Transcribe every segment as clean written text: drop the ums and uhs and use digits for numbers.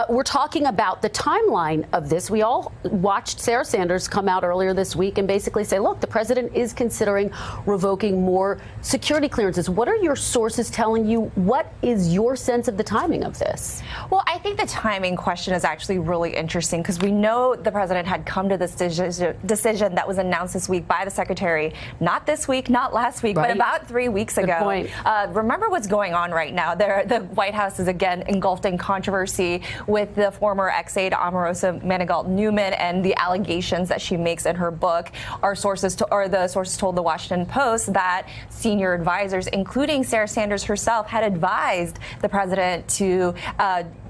We're talking about the timeline of this. We all watched Sarah Sanders come out earlier this week and basically say, look, the president is considering revoking more security clearances. What are your sources telling you? What is your sense of the timing of this? Well, I think the timing question is actually really interesting because we know the president had come to this decision that was announced this week by the secretary, not this week, not last week, but about 3 weeks ago. Remember what's going on right now. The White House is again engulfed in controversy with the former ex-aide Omarosa Manigault-Newman and the allegations that she makes in her book. The sources told the Washington Post that senior advisors, including Sarah Sanders herself, had advised the president to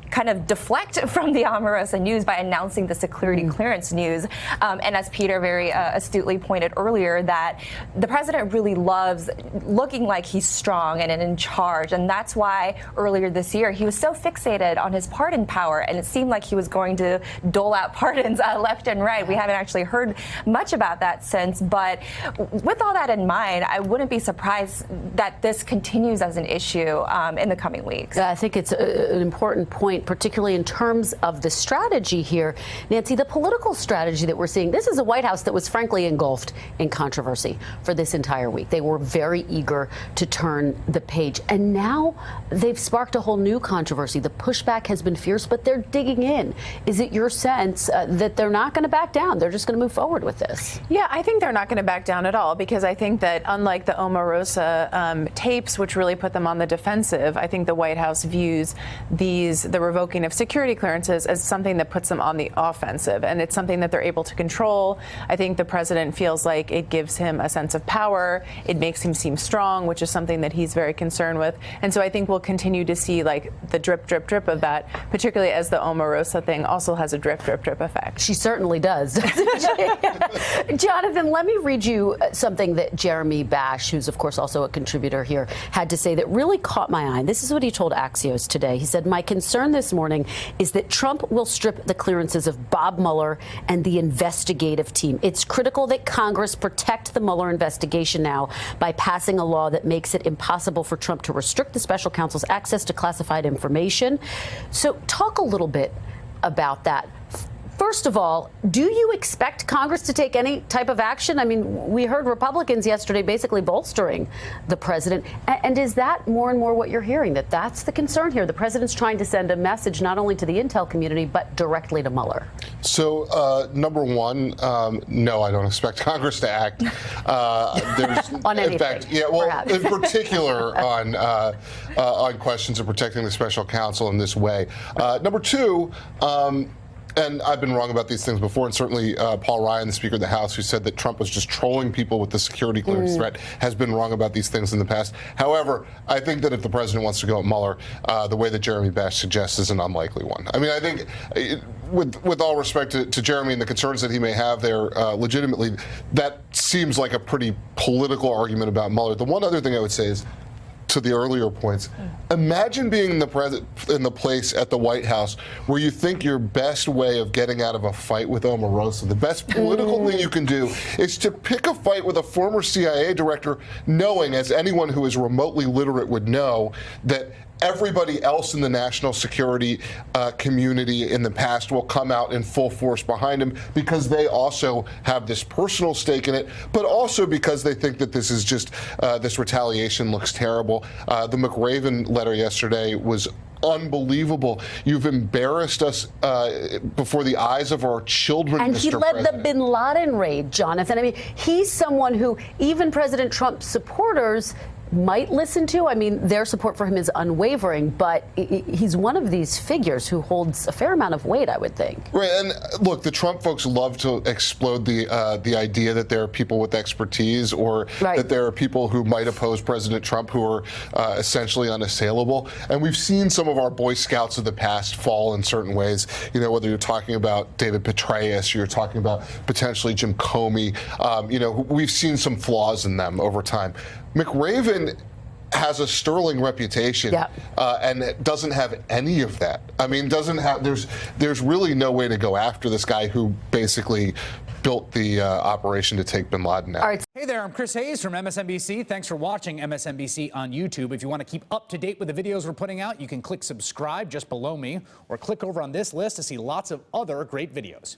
kind of deflect from the Omarosa news by announcing the security clearance news. And as Peter very astutely pointed earlier, that the president really loves looking like he's strong and in charge. And that's why earlier this year he was so fixated on his pardon power. And it seemed like he was going to dole out pardons left and right. We haven't actually heard much about that since. But with all that in mind, I wouldn't be surprised that this continues as an issue in the coming weeks. I think it's an important point, particularly in terms of the strategy here. Nancy, the political strategy that we're seeing, this is a White House that was frankly engulfed in controversy for this entire week. They were very eager to turn the page. And now they've sparked a whole new controversy. The pushback has been fierce, but they're digging in. Is it your sense that they're not going to back down? They're just going to move forward with this? Yeah, I think they're not going to back down at all, because I think that unlike the Omarosa tapes, which really put them on the defensive, I think the White House views the revoking of security clearances as something that puts them on the offensive, and it's something that they're able to control. I think the president feels like it gives him a sense of power. It makes him seem strong, which is something that he's very concerned with. And so I think we'll continue to see like the drip, drip, drip of that, particularly as the Omarosa thing also has a drip, drip, drip effect. She certainly does. Jonathan, let me read you something that Jeremy Bash, who's of course also a contributor here, had to say that really caught my eye. This is what he told Axios today. He said, "My concern this morning is that Trump will strip the clearances of Bob Mueller and the investigative team. It's critical that Congress protect the Mueller investigation now by passing a law that makes it impossible for Trump to restrict the special counsel's access to classified information." So talk a little bit about that. First of all, do you expect Congress to take any type of action? I mean, we heard Republicans yesterday basically bolstering the president. And is that more and more what you're hearing, that that's the concern here? The president's trying to send a message not only to the intel community, but directly to Mueller. So, number one, no, I don't expect Congress to act. There's, on anything, in fact, yeah, well, perhaps. in particular on questions of protecting the special counsel in this way. Number two, and I've been wrong about these things before, and certainly Paul Ryan, the Speaker of the House, who said that Trump was just trolling people with the security clearance threat, has been wrong about these things in the past. However, I think that if the president wants to go at Mueller, the way that Jeremy Bash suggests is an unlikely one. I mean, I think, with all respect to Jeremy and the concerns that he may have there, legitimately, that seems like a pretty political argument about Mueller. The one other thing I would say is, to the earlier points, imagine being in the place at the White House where you think your best way of getting out of a fight with Omarosa, the best political thing you can do, is to pick a fight with a former CIA director, knowing, as anyone who is remotely literate would know, that everybody else in the national security community in the past will come out in full force behind him, because they also have this personal stake in it, but also because they think that this is just, this retaliation looks terrible. The McRaven letter yesterday was unbelievable. You've embarrassed us before the eyes of our children, and Mr. he led President. the bin Laden raid, Jonathan. I mean, he's someone who even President Trump's supporters might listen to. I mean, their support for him is unwavering, but he's one of these figures who holds a fair amount of weight, I would think. Right, and look, the Trump folks love to explode the idea that there are people with expertise, or that there are people who might oppose President Trump who are essentially unassailable. And we've seen some of our Boy Scouts of the past fall in certain ways. You know, whether you're talking about David Petraeus, or you're talking about potentially Jim Comey. You know, we've seen some flaws in them over time. McRaven has a sterling reputation, and it doesn't have any of that. I mean, doesn't have. There's really no way to go after this guy who basically built the operation to take bin Laden out. All right. Hey there, I'm Chris Hayes from MSNBC. Thanks for watching MSNBC on YouTube. If you want to keep up to date with the videos we're putting out, you can click subscribe just below me or click over on this list to see lots of other great videos.